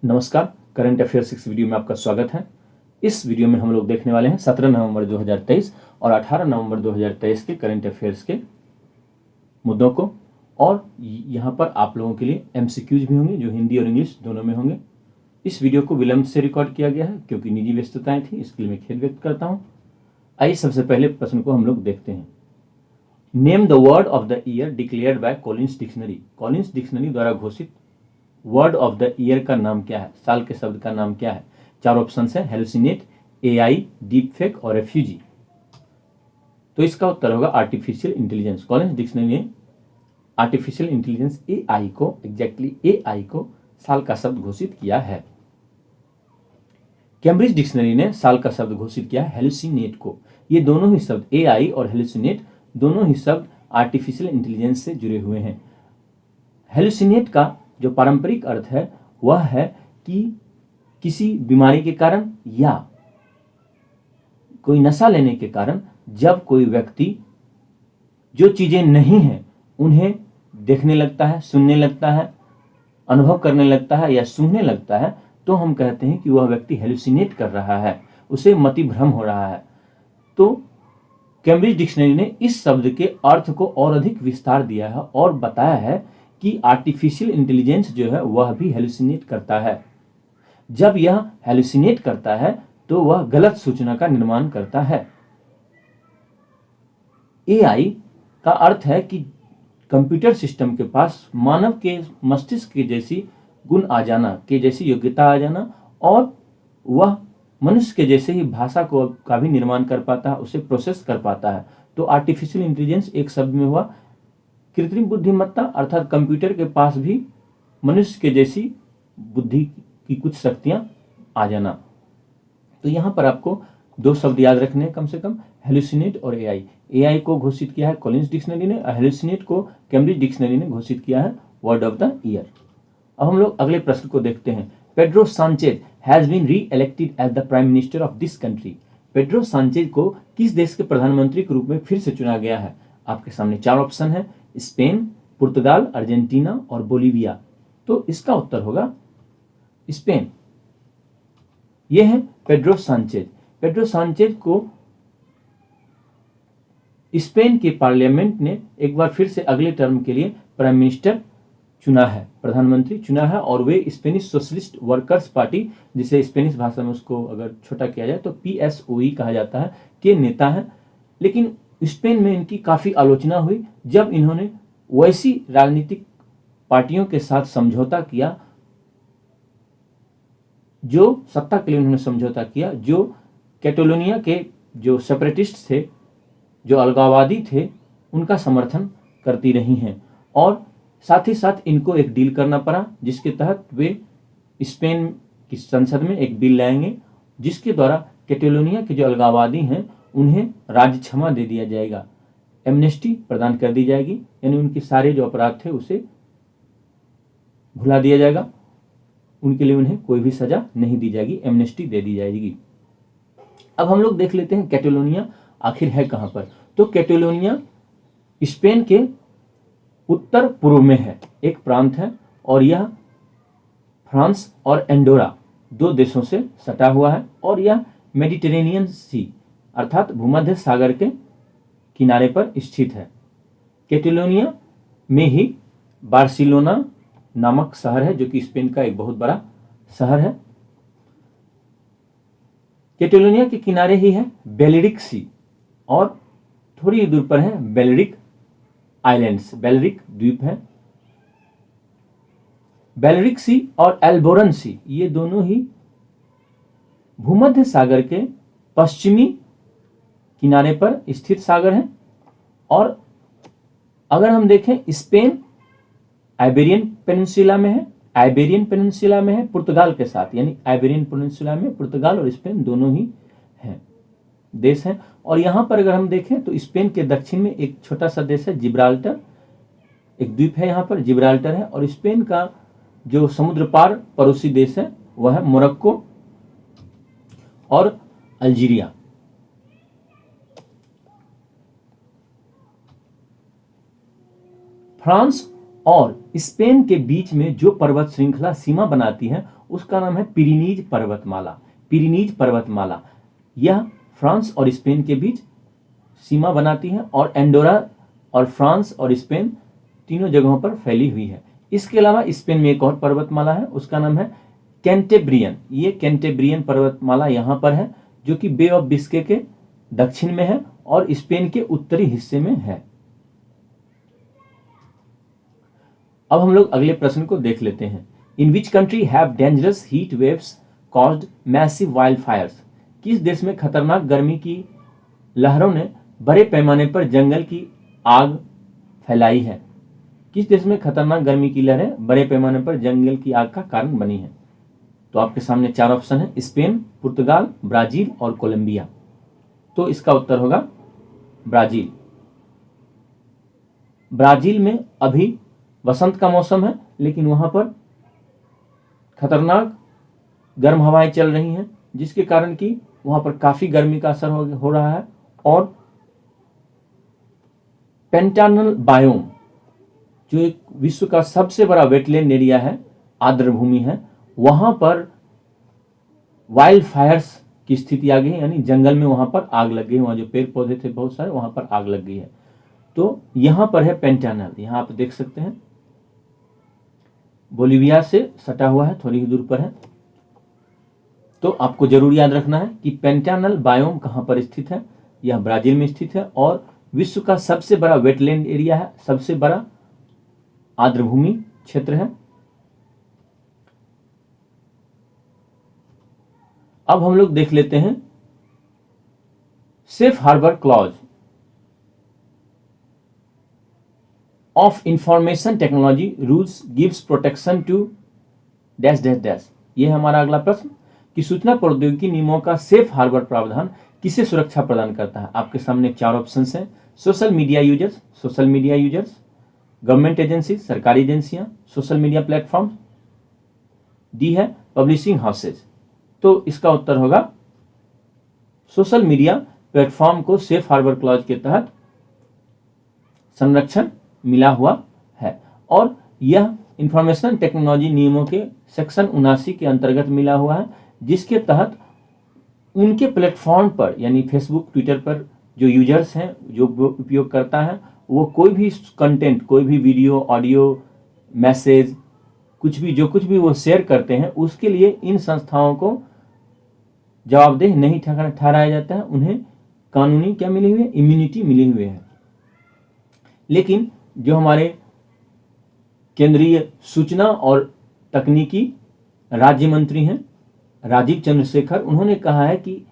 नमस्कार, current affairs इस video में आपका स्वागत है। इस वीडियो में हम लोग देखने वाले हैं 17 नवंबर 2023 और 18 नवंबर 2023 के करंट अफेयर्स के मुद्दों को। और यहाँ पर आप लोगों के लिए एमसीक्यूज भी होंगे जो हिंदी और इंग्लिश दोनों में होंगे। इस वीडियो को विलंब से रिकॉर्ड किया गया है क्योंकि निजी व्यस्तताएं थी, इसके लिए मैं खेद व्यक्त करता हूँ। आइए सबसे पहले प्रश्न को हम लोग देखते हैं। Name the word of the year declared by Collins dictionary. Collins dictionary द्वारा घोषित वर्ड ऑफ द ईयर का नाम क्या है, साल के शब्द का नाम क्या है। चार ऑप्शन है, हेलुसिनेट, एआई, डीप फेक और रेफ्यूजी। तो इसका उत्तर होगा आर्टिफिशियल इंटेलिजेंस। कॉलिंस डिक्शनरी ने आर्टिफिशियल इंटेलिजेंस एआई को एआई को साल का शब्द घोषित किया है। कैम्ब्रिज डिक्शनरी ने साल का शब्द घोषित किया है हेलुसिनेट को। ये दोनों ही शब्द एआई और हेलुसिनेट दोनों ही शब्द आर्टिफिशियल इंटेलिजेंस से जुड़े हुए हैं। हेलुसिनेट का जो पारंपरिक अर्थ है वह है कि किसी बीमारी के कारण या कोई नशा लेने के कारण जब कोई व्यक्ति जो चीजें नहीं हैं उन्हें देखने लगता है, सुनने लगता है, अनुभव करने लगता है या सूंघने लगता है, तो हम कहते हैं कि वह व्यक्ति हेलुसिनेट कर रहा है, उसे मति भ्रम हो रहा है। तो कैम्ब्रिज डिक्शनरी ने इस शब्द के अर्थ को और अधिक विस्तार दिया है और बताया है कि आर्टिफिशियल इंटेलिजेंस जो है वह भी हेलुसिनेट करता है। जब यह हेलुसिनेट करता है तो वह गलत सूचना का निर्माण करता है। एआई का अर्थ है कि कंप्यूटर सिस्टम के पास मानव के मस्तिष्क के जैसी गुण आ जाना, के जैसी योग्यता आ जाना, और वह मनुष्य के जैसे ही भाषा को का भी निर्माण कर पाता है, उसे प्रोसेस कर पाता है। तो आर्टिफिशियल इंटेलिजेंस एक शब्द में हुआ कृत्रिम बुद्धिमत्ता, अर्थात कंप्यूटर के पास भी मनुष्य के जैसी बुद्धि की कुछ शक्तियां आ जाना। तो यहाँ पर आपको दो शब्द याद रखने हैं कम से कम, हेलुसिनेट और एआई। एआई को घोषित किया है कॉलिंस डिक्शनरी ने, हेलुसिनेट को कैम्ब्रिज डिक्शनरी ने घोषित किया है वर्ड ऑफ द ईयर। अब हम लोग अगले प्रश्न को देखते हैं। Pedro Sanchez has been re elected as the prime minister of this country. Pedro Sanchez को किस देश के प्रधानमंत्री के रूप में फिर से चुना गया है। आपके सामने चार ऑप्शन है, स्पेन, पुर्तगाल, अर्जेंटीना और बोलीविया। तो इसका उत्तर होगा स्पेन। यह है पेड्रो सांचेज। पेड्रो सांचेज को स्पेन के पार्लियामेंट ने एक बार फिर से अगले टर्म के लिए प्राइम मिनिस्टर चुना है, प्रधानमंत्री चुना है, और वे स्पेनिश सोशलिस्ट वर्कर्स पार्टी, जिसे स्पेनिश भाषा में उसको अगर छोटा किया जाए तो PSOE कहा जाता है, के नेता हैं। लेकिन स्पेन में इनकी काफ़ी आलोचना हुई जब इन्होंने वैसी राजनीतिक पार्टियों के साथ समझौता किया, जो सत्ता के लिए उन्होंने समझौता किया, जो कैटलोनिया के जो सेपरेटिस्ट थे, जो अलगाववादी थे, उनका समर्थन करती रही हैं। और साथ ही साथ इनको एक डील करना पड़ा जिसके तहत वे स्पेन की संसद में एक बिल लाएंगे जिसके द्वारा कैटलोनिया के जो अलगाववादी हैं उन्हें राज्य क्षमा दे दिया जाएगा, एमनेस्टी प्रदान कर दी जाएगी, यानी उनके सारे जो अपराध थे उसे भुला दिया जाएगा, उनके लिए उन्हें कोई भी सजा नहीं दी जाएगी, एमनेस्टी दे दी जाएगी। अब हम लोग देख लेते हैं कैटलोनिया आखिर है कहाँ पर। तो कैटलोनिया स्पेन के उत्तर पूर्व में है, एक प्रांत है, और यह फ्रांस और एंडोरा दो देशों से सटा हुआ है, और यह मेडिटेरेनियन सी अर्थात भूमध्य सागर के किनारे पर स्थित है। कैटलोनिया में ही बार्सिलोना नामक शहर है जो कि स्पेन का एक बहुत बड़ा शहर है। कैटलोनिया के किनारे ही है बेलेरिक सी, और थोड़ी दूर पर है बेलेरिक आइलैंड्स, बेलेरिक द्वीप है। बेलेरिक सी और एल्बोरन सी ये दोनों ही भूमध्य सागर के पश्चिमी किनारे पर स्थित सागर हैं। और अगर हम देखें स्पेन आइबेरियन पेनिनसुला में है, आइबेरियन पेनिनसुला में है पुर्तगाल के साथ, यानी आइबेरियन पेनिनसुला में पुर्तगाल और स्पेन दोनों ही हैं, देश हैं। और यहाँ पर अगर हम देखें तो स्पेन के दक्षिण में एक छोटा सा देश है जिब्राल्टर, एक द्वीप है यहाँ पर जिब्राल्टर है। और स्पेन का जो समुद्र पार पड़ोसी देश है वह है मोरक्को और अल्जीरिया। फ्रांस और स्पेन के बीच में जो पर्वत श्रृंखला सीमा बनाती है उसका नाम है पिरीनीज पर्वतमाला। पिरीनीज पर्वतमाला यह फ्रांस और स्पेन के बीच सीमा बनाती है और एंडोरा और फ्रांस और स्पेन तीनों जगहों पर फैली हुई है। इसके अलावा स्पेन में एक और पर्वतमाला है, उसका नाम है कैंटेब्रियन। ये कैंटेब्रियन पर्वतमाला यहाँ पर है जो कि बे ऑफ बिस्के के दक्षिण में है और स्पेन के उत्तरी हिस्से में है। अब हम लोग अगले प्रश्न को देख लेते हैं। In which country have dangerous heat waves caused massive wild fires? किस देश में खतरनाक गर्मी की लहरों ने बड़े पैमाने पर जंगल की आग फैलाई है? किस देश में खतरनाक गर्मी की लहरें बड़े पैमाने पर जंगल की आग का कारण बनी है? तो आपके सामने 4 ऑप्शन है, स्पेन, पुर्तगाल, ब्राजील और कोलंबिया। तो इसका उत्तर होगा ब्राजील। ब्राजील में अभी वसंत का मौसम है लेकिन वहां पर खतरनाक गर्म हवाएं चल रही हैं जिसके कारण कि वहां पर काफी गर्मी का असर हो रहा है। और पेंटानल बायोम जो एक विश्व का सबसे बड़ा वेटलैंड एरिया है, आर्द्र भूमि है, वहां पर वाइल्ड फायर्स की स्थिति आ गई है, यानी जंगल में वहां पर आग लग गई। वहां जो पेड़ पौधे थे बहुत सारे, वहां पर आग लग गई है। तो यहां पर है पेंटानल, यहां आप देख सकते हैं, बोलिविया से सटा हुआ है, थोड़ी ही दूर पर है। तो आपको जरूर याद रखना है कि पेंटानल बायोम कहां पर स्थित है। यह ब्राजील में स्थित है और विश्व का सबसे बड़ा वेटलैंड एरिया है, सबसे बड़ा आर्द्रभूमि क्षेत्र है। अब हम लोग देख लेते हैं safe harbour clause of information technology rules gives protection to dash dash dash. ये है हमारा अगला प्रश्न कि सूचना प्रौद्योगिकी नियमों का सेफ हार्बर प्रावधान किसे सुरक्षा प्रदान करता है? आपके सामने 4 ऑप्शन हैं, social media users, government agency, सरकारी एजेंसियां, सोशल मीडिया प्लेटफॉर्म, डी है पब्लिशिंग हाउसेज। तो इसका उत्तर होगा सोशल मीडिया प्लेटफॉर्म को सेफ हार्बर क्लॉज के तहत संरक्षण मिला हुआ है और यह इंफॉर्मेशन टेक्नोलॉजी नियमों के सेक्शन 79 के अंतर्गत मिला हुआ है, जिसके तहत उनके प्लेटफॉर्म पर यानी फेसबुक, ट्विटर पर जो यूजर्स हैं, जो उपयोगकर्ता हैं, वो कोई भी कंटेंट, कोई भी वीडियो, ऑडियो, मैसेज, कुछ भी वो शेयर करते हैं उसके लिए इन संस्थाओं को जवाबदेह नहीं ठहराया जाता है। उन्हें कानूनी क्या मिली हुई है? इम्यूनिटी मिली हुई है। लेकिन जो हमारे केंद्रीय सूचना और तकनीकी राज्य मंत्री हैं राजीव चंद्रशेखर, उन्होंने कहा है कि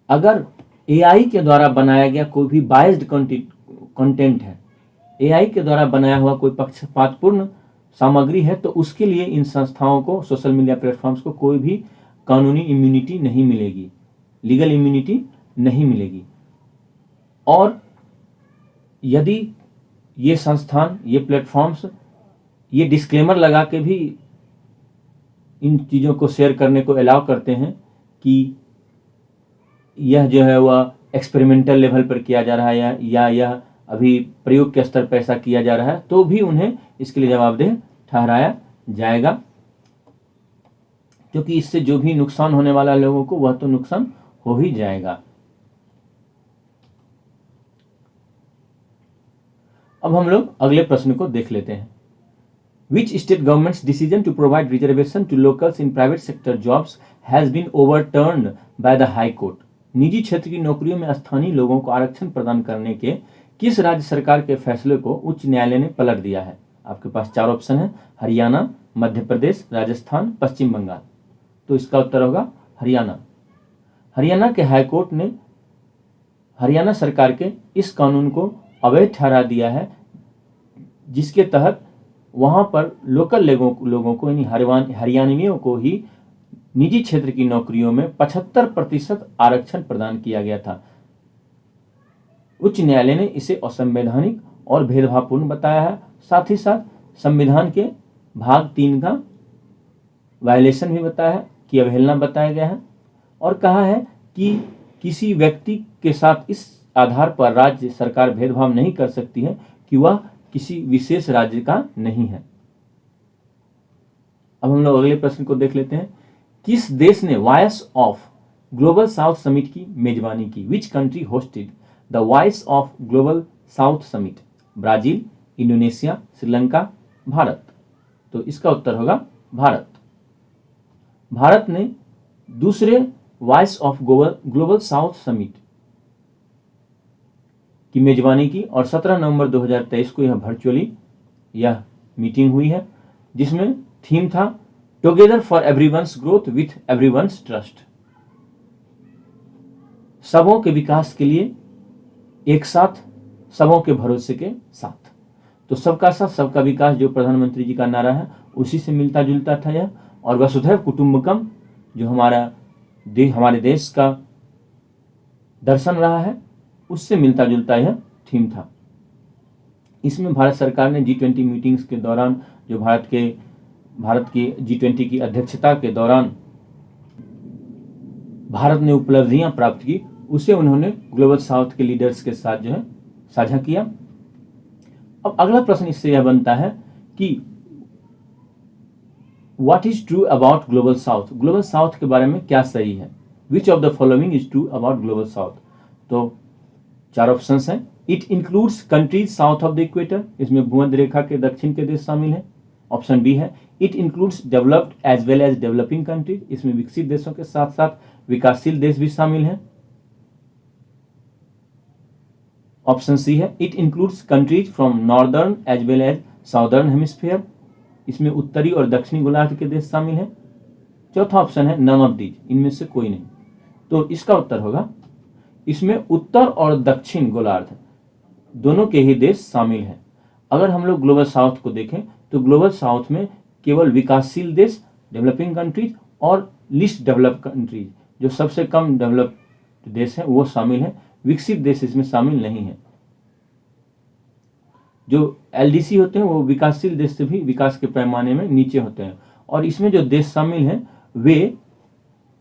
अगर एआई के द्वारा बनाया गया कोई भी बायस्ड कंटेंट है, एआई के द्वारा बनाया हुआ कोई पक्षपातपूर्ण सामग्री है, तो उसके लिए इन संस्थाओं को, सोशल मीडिया प्लेटफॉर्म्स को कोई भी कानूनी इम्यूनिटी नहीं मिलेगी, लीगल इम्यूनिटी नहीं मिलेगी। और यदि ये संस्थान, ये प्लेटफॉर्म्स ये डिस्क्लेमर लगा के भी इन चीज़ों को शेयर करने को अलाउ करते हैं कि यह जो है वह एक्सपेरिमेंटल लेवल पर किया जा रहा है या यह अभी प्रयोग के स्तर पर ऐसा किया जा रहा है, तो भी उन्हें इसके लिए जवाबदेह ठहराया जाएगा, क्योंकि इससे जो भी नुकसान होने वाला लोगों को वह तो नुकसान हो ही जाएगा। अब हम लोग अगले प्रश्न को देख लेते हैं। Which state government's decision to provide reservation to locals in private sector jobs has been overturned by the High Court? निजी क्षेत्र की नौकरियों में स्थानीय लोगों को आरक्षण प्रदान करने के किस राज्य सरकार के फैसले को उच्च न्यायालय ने पलट दिया है? आपके पास 4 ऑप्शन है, हरियाणा, मध्य प्रदेश, राजस्थान, पश्चिम बंगाल। तो इसका उत्तर होगा हरियाणा। हरियाणा के हाई कोर्ट ने हरियाणा सरकार के इस कानून को अवैध ठहरा दिया है, जिसके तहत वहां पर लोकल लोगों को यानी हरियाणवियों को ही निजी क्षेत्र की नौकरियों में 75% आरक्षण प्रदान किया गया था। उच्च न्यायालय ने इसे असंवैधानिक और भेदभावपूर्ण बताया है, साथ ही साथ संविधान के भाग 3 का वायलेशन भी बताया है, कि अवहेलना बताया गया है, और कहा है कि किसी व्यक्ति के साथ इस आधार पर राज्य सरकार भेदभाव नहीं कर सकती है कि वह किसी विशेष राज्य का नहीं है। अब हम लोग अगले प्रश्न को देख लेते हैं। किस देश ने voice of global south summit की मेजबानी की? Which country hosted the voice of global south summit? Brazil, Indonesia, Sri Lanka, Bharat. तो इसका उत्तर होगा भारत। भारत ने दूसरे voice of global south summit की मेजबानी की और 17 नवंबर 2023 को यह वर्चुअली यह मीटिंग हुई है, जिसमें थीम था together for everyone's growth with everyone's trust. सबों के विकास के लिए एक साथ, सबों के भरोसे के साथ। तो सबका साथ सबका विकास जो प्रधानमंत्री जी का नारा है उसी से मिलता जुलता था यह। और वसुधैव कुटुंबकम जो हमारे देश का दर्शन रहा है उससे मिलता जुलता यह थीम था। इसमें भारत सरकार ने G20 मीटिंग्स के दौरान जो भारत की G20 की अध्यक्षता के दौरान भारत ने उपलब्धियां प्राप्त की, उसे उन्होंने ग्लोबल साउथ के लीडर्स के साथ जो है साझा किया। अब अगला प्रश्न इससे यह बनता है कि what is true about global south? Global south के बारे में क्या सही है? Which of the following is true about global south? तो 4 ऑप्शंस हैं। It includes countries south of the equator, इसमें भूमध्य रेखा के दक्षिण के देश शामिल हैं। ऑप्शन बी है it includes developed as well as developing countries, इसमें विकसित देशों के साथ साथ विकासशील देश भी शामिल हैं। ऑप्शन सी है it includes countries from northern as well as southern hemisphere, इसमें उत्तरी और दक्षिणी गोलार्ध के देश शामिल हैं। चौथा ऑप्शन है नन ऑफ दीज, इनमें से कोई नहीं। तो इसका उत्तर होगा इसमें उत्तर और दक्षिण गोलार्ध दोनों के ही देश शामिल हैं। अगर हम लोग ग्लोबल साउथ को देखें तो ग्लोबल साउथ में केवल विकासशील देश, डेवलपिंग कंट्रीज और लीस्ट डेवलप्ड कंट्रीज, जो सबसे कम डेवलप्ड देश हैं वो शामिल हैं। विकसित देश इसमें शामिल नहीं है। जो LDC होते हैं वो विकासशील देश से भी विकास के पैमाने में नीचे होते हैं। और इसमें जो देश शामिल हैं वे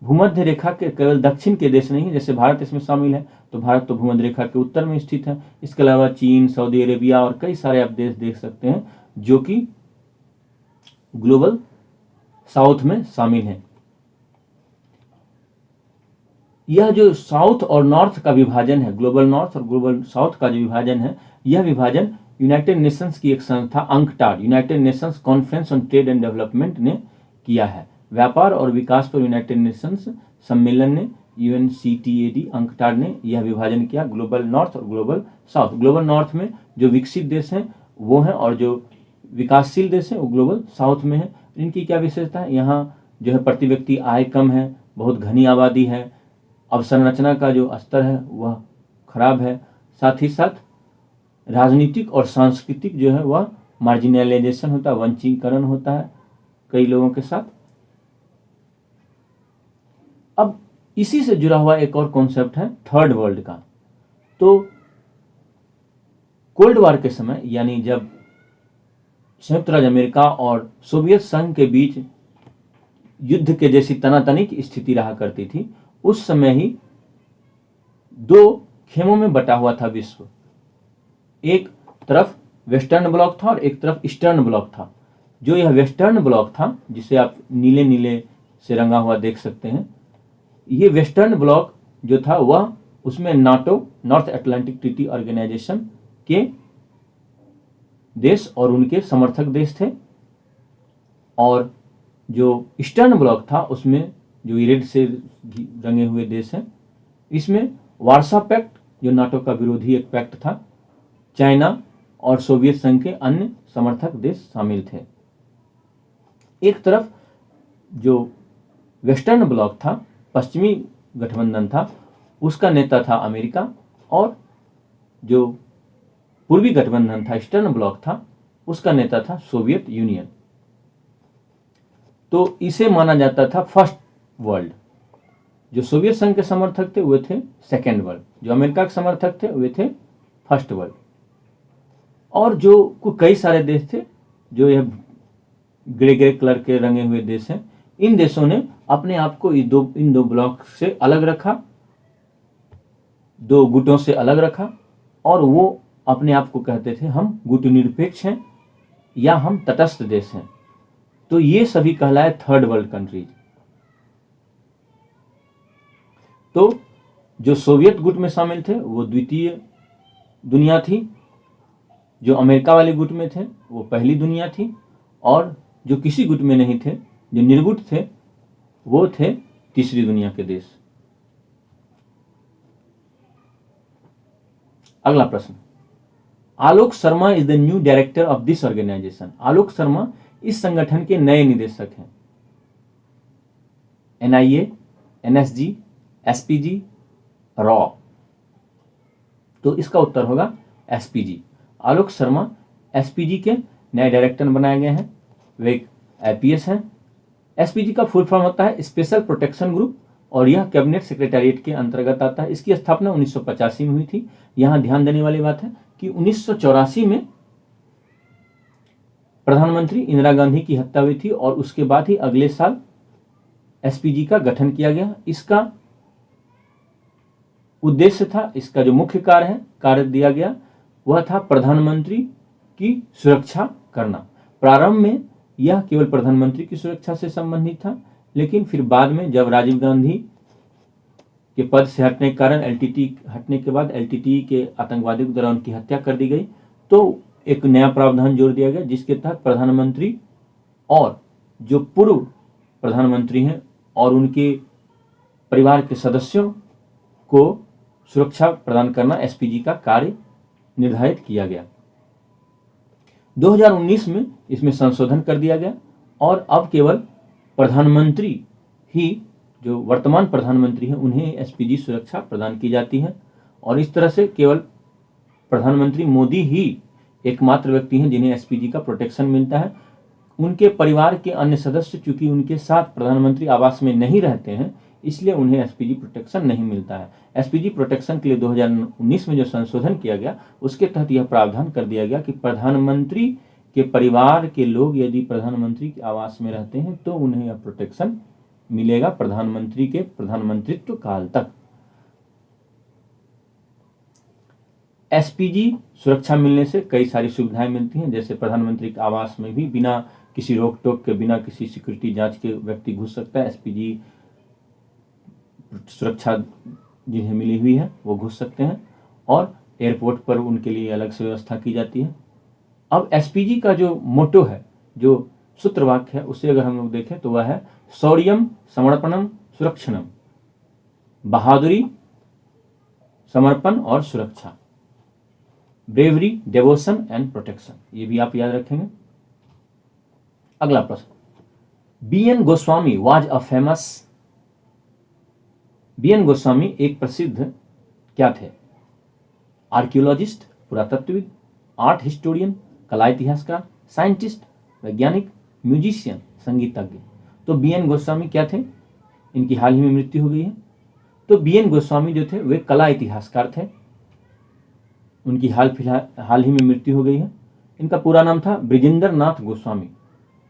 भूमध्य रेखा के केवल दक्षिण के देश नहीं, जैसे भारत इसमें शामिल है, तो भारत तो भूमध्य रेखा के उत्तर में स्थित है। इसके अलावा चीन, सऊदी अरेबिया और कई सारे आप देश देख सकते हैं जो कि ग्लोबल साउथ में शामिल हैं। यह जो साउथ और नॉर्थ का विभाजन है, ग्लोबल नॉर्थ और ग्लोबल साउथ का जो विभाजन है, यह विभाजन यूनाइटेड नेशंस की एक संस्था UNCTAD, United Nations conference on trade and development ने किया है। व्यापार और विकास पर यूनाइटेड नेशंस सम्मेलन ने UNCTAD अंकटाड ने यह विभाजन किया, ग्लोबल नॉर्थ और ग्लोबल साउथ। ग्लोबल नॉर्थ में जो विकसित देश हैं वो हैं और जो विकासशील देश हैं वो ग्लोबल साउथ में है। इनकी क्या विशेषता है? यहाँ जो है प्रति व्यक्ति आय कम है, बहुत घनी आबादी है, अवसंरचना का जो स्तर है वह खराब है, साथ ही साथ राजनीतिक और सांस्कृतिक जो है वह मार्जिनलाइजेशन होता है, वंचीकरण होता है कई लोगों के साथ। अब इसी से जुड़ा हुआ एक और कॉन्सेप्ट है थर्ड वर्ल्ड का। तो कोल्ड वार के समय, यानी जब संयुक्त राज्य अमेरिका और सोवियत संघ के बीच युद्ध के जैसी तनातनी की स्थिति रहा करती थी, उस समय ही 2 खेमों में बटा हुआ था विश्व। एक तरफ वेस्टर्न ब्लॉक था और एक तरफ ईस्टर्न ब्लॉक था। जो यह वेस्टर्न ब्लॉक था, जिसे आप नीले नीले से रंगा हुआ देख सकते हैं, ये वेस्टर्न ब्लॉक जो था वह उसमें NATO, North Atlantic Treaty Organization के देश और उनके समर्थक देश थे। और जो ईस्टर्न ब्लॉक था उसमें जो रेड से रंगे हुए देश हैं, इसमें वार्सा पैक्ट जो नाटो का विरोधी एक पैक्ट था, चाइना और सोवियत संघ के अन्य समर्थक देश शामिल थे। एक तरफ जो वेस्टर्न ब्लॉक था, पश्चिमी गठबंधन था, उसका नेता था अमेरिका, और जो पूर्वी गठबंधन था, ईस्टर्न ब्लॉक था, उसका नेता था सोवियत यूनियन। तो इसे माना जाता था फर्स्ट वर्ल्ड। जो सोवियत संघ के समर्थक थे वे थे सेकेंड वर्ल्ड, जो अमेरिका के समर्थक थे वे थे फर्स्ट वर्ल्ड। और जो कई सारे देश थे जो यह ग्रे ग्रे कलर के रंगे हुए देश हैं, इन देशों ने अपने आप को इन दो ब्लॉक से अलग रखा, 2 गुटों से अलग रखा, और वो अपने आप को कहते थे हम गुटनिरपेक्ष हैं या हम तटस्थ देश हैं। तो ये सभी कहलाए थर्ड वर्ल्ड कंट्रीज। तो जो सोवियत गुट में शामिल थे वो द्वितीय दुनिया थी, जो अमेरिका वाले गुट में थे वो पहली दुनिया थी, और जो किसी गुट में नहीं थे, जो निर्गुट थे, वो थे तीसरी दुनिया के देश। अगला प्रश्न, Alok Sharma is the new director of this organization. Alok Sharma इस संगठन के नए निदेशक हैं। NIA, NSG, SPG, रॉ। तो इसका उत्तर होगा SPG। आलोक शर्मा SPG के नए डायरेक्टर बनाए गए हैं। वे एक IPS हैं। SPG का फुल फॉर्म होता है स्पेशल प्रोटेक्शन ग्रुप, और यह कैबिनेट सेक्रेटेरिएट के अंतर्गत आता है। इसकी स्थापना 1985 में हुई थी। यहाँ ध्यान देने वाली बात है कि 1984 में प्रधानमंत्री इंदिरा गांधी की हत्या हुई थी, और उसके बाद ही अगले साल SPG का गठन किया गया। इसका उद्देश्य था, इसका जो मुख्य कार्य दिया गया वह था प्रधानमंत्री की सुरक्षा करना। प्रारंभ में यह केवल प्रधानमंत्री की सुरक्षा से संबंधित था, लेकिन फिर बाद में जब राजीव गांधी के पद से हटने के कारण LTT हटने के बाद LTT के आतंकवादियों के द्वारा उनकी हत्या कर दी गई, तो एक नया प्रावधान जोड़ दिया गया जिसके तहत प्रधानमंत्री और जो पूर्व प्रधानमंत्री हैं और उनके परिवार के सदस्यों को सुरक्षा प्रदान करना SPG का कार्य निर्धारित किया गया। 2019 में इसमें संशोधन कर दिया गया, और अब केवल प्रधानमंत्री ही, जो वर्तमान प्रधानमंत्री हैं, उन्हें SPG सुरक्षा प्रदान की जाती है। और इस तरह से केवल प्रधानमंत्री मोदी ही एकमात्र व्यक्ति हैं जिन्हें SPG का प्रोटेक्शन मिलता है। उनके परिवार के अन्य सदस्य चूंकि उनके साथ प्रधानमंत्री आवास में नहीं रहते हैं, इसलिए उन्हें SPG प्रोटेक्शन नहीं मिलता है। SPG प्रोटेक्शन के लिए 2019 में जो संशोधन किया गया उसके तहत यह प्रावधान कर दिया गया कि प्रधानमंत्री के परिवार के लोग यदि प्रधानमंत्री के आवास में रहते हैं तो उन्हें यह प्रोटेक्शन मिलेगा प्रधानमंत्री के प्रधानमंत्रित्व काल तक। SPG सुरक्षा मिलने से कई सारी सुविधाएं मिलती हैं, जैसे प्रधानमंत्री के आवास में भी बिना किसी रोक टोक के, बिना किसी सिक्योरिटी जांच के व्यक्ति घुस सकता है। SPG सुरक्षा जिन्हें मिली हुई है वो घुस सकते हैं, और एयरपोर्ट पर उनके लिए अलग से व्यवस्था की जाती है। अब SPG का जो मोटो है, जो सूत्र वाक्य है, उसे अगर हम लोग देखें तो वह है शौर्यम समर्पणम सुरक्षणम, बहादुरी, समर्पण और सुरक्षा, ब्रेवरी, डेवोशन एंड प्रोटेक्शन। ये भी आप याद रखेंगे। अगला प्रश्न, BN Goswami was a famous. BN Goswami एक प्रसिद्ध क्या थे? आर्कियोलॉजिस्ट, पुरातत्वविद, आर्ट हिस्टोरियन, कला इतिहासकार, साइंटिस्ट, वैज्ञानिक, म्यूजिशियन, संगीतज्ञ। तो BN गोस्वामी क्या थे? इनकी हाल ही में मृत्यु हो गई है। तो BN गोस्वामी जो थे वे कला इतिहासकार थे। उनकी हाल ही में मृत्यु हो गई है। इनका पूरा नाम था ब्रिजेंद्र नाथ गोस्वामी।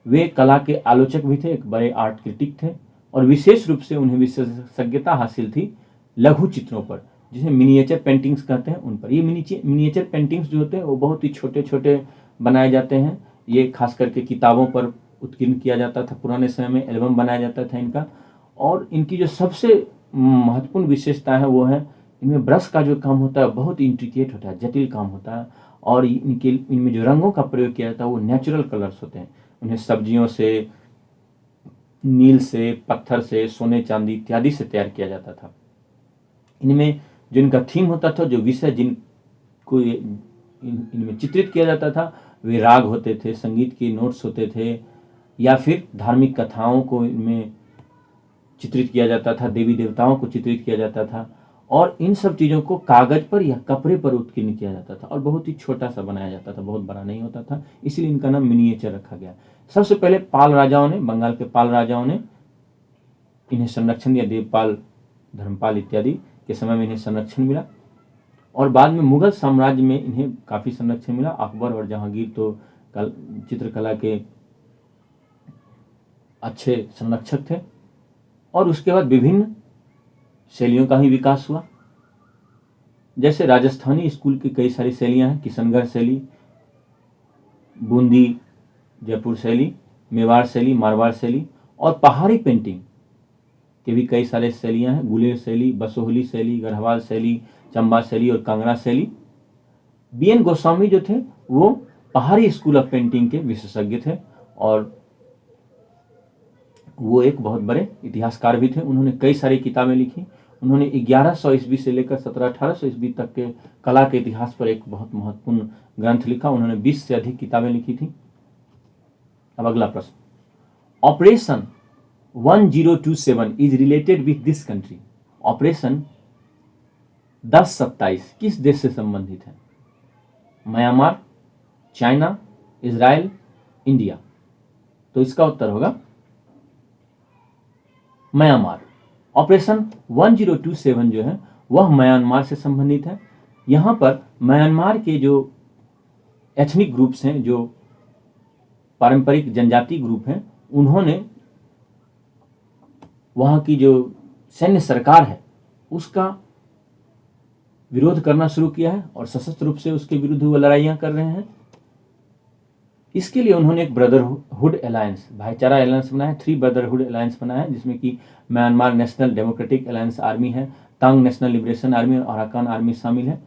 वे कला के आलोचक भी थे, एक बड़े आर्ट क्रिटिक थे, और विशेष रूप से उन्हें विशेषज्ञता हासिल थी लघु चित्रों पर, जिसे मिनिएचर पेंटिंग्स कहते हैं, उन पर। ये मिनिएचर पेंटिंग्स जो होते हैं वो बहुत ही छोटे छोटे बनाए जाते हैं। ये खास करके किताबों पर उत्कीर्ण किया जाता था। पुराने समय में एल्बम बनाया जाता था इनका। और इनकी जो सबसे महत्वपूर्ण विशेषता है वो है इनमें ब्रश का जो काम होता है बहुत इंट्रिकेट होता है, जटिल काम होता है। और इनमें जो रंगों का प्रयोग किया जाता है वो नेचुरल कलर्स होते हैं। उन्हें सब्जियों से, नील से, पत्थर से, सोने चांदी इत्यादि से तैयार किया जाता था। इनमें जो इनका थीम होता था, जो विषय जिनको इनमें चित्रित किया जाता था, वे राग होते थे, संगीत के नोट्स होते थे, या फिर धार्मिक कथाओं को इनमें चित्रित किया जाता था, देवी देवताओं को चित्रित किया जाता था। और इन सब चीज़ों को कागज पर या कपड़े पर उत्कीर्ण किया जाता था, और बहुत ही छोटा सा बनाया जाता था, बहुत बड़ा नहीं होता था, इसलिए इनका नाम मिनिएचर रखा गया। सबसे पहले पाल राजाओं ने, बंगाल के पाल राजाओं ने इन्हें संरक्षण दिया। देवपाल, धर्मपाल इत्यादि के समय में इन्हें संरक्षण मिला, और बाद में मुगल साम्राज्य में इन्हें काफ़ी संरक्षण मिला। अकबर और जहांगीर तो चित्रकला के अच्छे संरक्षक थे। और उसके बाद विभिन्न शैलियों का ही विकास हुआ। जैसे राजस्थानी स्कूल की कई सारी शैलियाँ हैं, किशनगढ़ शैली, बूंदी जयपुर शैली, मेवाड़ शैली, मारवाड़ शैली, और पहाड़ी पेंटिंग के भी कई सारे शैलियाँ हैं, गुलेर शैली, बसोहली शैली, गढ़वाल शैली, चंबा शैली और कांगड़ा शैली। बीएन गोस्वामी जो थे वो पहाड़ी स्कूल ऑफ पेंटिंग के विशेषज्ञ थे और वो एक बहुत बड़े इतिहासकार भी थे। उन्होंने कई सारी किताबें लिखी। उन्होंने 1100 ईस्वी से लेकर 1700-1800 ईस्वी तक के कला के इतिहास पर एक बहुत महत्वपूर्ण ग्रंथ लिखा। उन्होंने 20 से अधिक किताबें लिखी थी। अब अगला प्रश्न, operation 1027 is related with this country. Operation 1027 किस देश से संबंधित है? Myanmar, China, Israel, India. तो इसका उत्तर होगा म्यांमार। ऑपरेशन 1027 जो है वह म्यांमार से संबंधित है। यहाँ पर म्यांमार के जो एथनिक ग्रुप्स हैं, जो पारंपरिक जनजाति ग्रुप हैं, उन्होंने वहाँ की जो सैन्य सरकार है उसका विरोध करना शुरू किया है और सशस्त्र रूप से उसके विरुद्ध वो लड़ाइयाँ कर रहे हैं। इसके लिए उन्होंने एक ब्रदरहुड अलायंस, भाईचारा अलायंस बनाया, 3 ब्रदरहुड अलायंस बनाया, जिसमें कि Myanmar national democratic alliance army है, तांग नेशनल लिबरेशन आर्मी और अराकान आर्मी शामिल है।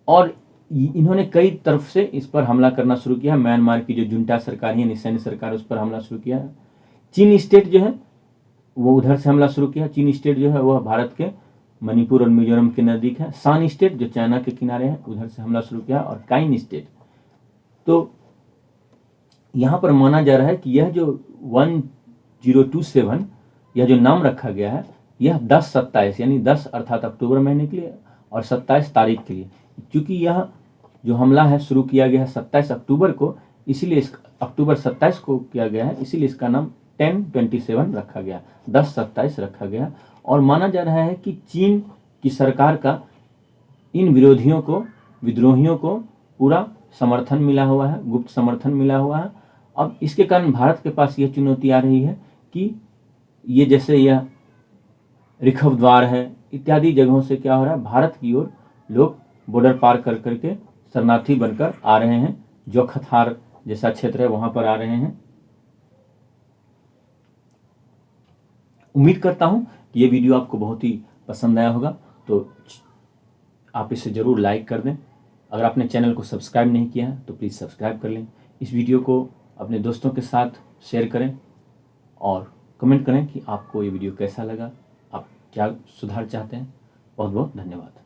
और इन्होंने कई तरफ से इस पर हमला करना शुरू किया। म्यांमार की जो जुंटा सरकार है, सैन्य सरकार, उस पर हमला शुरू किया। चीन स्टेट जो है वो उधर से हमला शुरू किया। चीन स्टेट जो है वह भारत के मणिपुर और मिजोरम के नज़दीक है। शान स्टेट जो चाइना के किनारे है, उधर से हमला शुरू किया। और काइन स्टेट, तो यहाँ पर माना जा रहा है कि यह जो 1027 यह जो नाम रखा गया है, यह 10-27 यानी 10 अर्थात अक्टूबर महीने के लिए और 27 तारीख के लिए, क्योंकि यह जो हमला है शुरू किया गया है 27 अक्टूबर को, इसीलिए अक्टूबर 27 को किया गया है, इसीलिए इसका नाम 1027 रखा गया, 10-27 रखा गया। और माना जा रहा है कि चीन की सरकार का इन विरोधियों को, विद्रोहियों को पूरा समर्थन मिला हुआ है, गुप्त समर्थन मिला हुआ है। अब इसके कारण भारत के पास यह चुनौती आ रही है कि ये जैसे यह रिखव द्वार है इत्यादि जगहों से क्या हो रहा है, भारत की ओर लोग बॉर्डर पार कर करके शरणार्थी बनकर आ रहे हैं। जोखथार जैसा क्षेत्र है वहां पर आ रहे हैं। उम्मीद करता हूं कि ये वीडियो आपको बहुत ही पसंद आया होगा, तो आप इसे ज़रूर लाइक कर दें। अगर आपने चैनल को सब्सक्राइब नहीं किया है तो प्लीज़ सब्सक्राइब कर लें। इस वीडियो को अपने दोस्तों के साथ शेयर करें और कमेंट करें कि आपको ये वीडियो कैसा लगा, आप क्या सुधार चाहते हैं। बहुत बहुत धन्यवाद।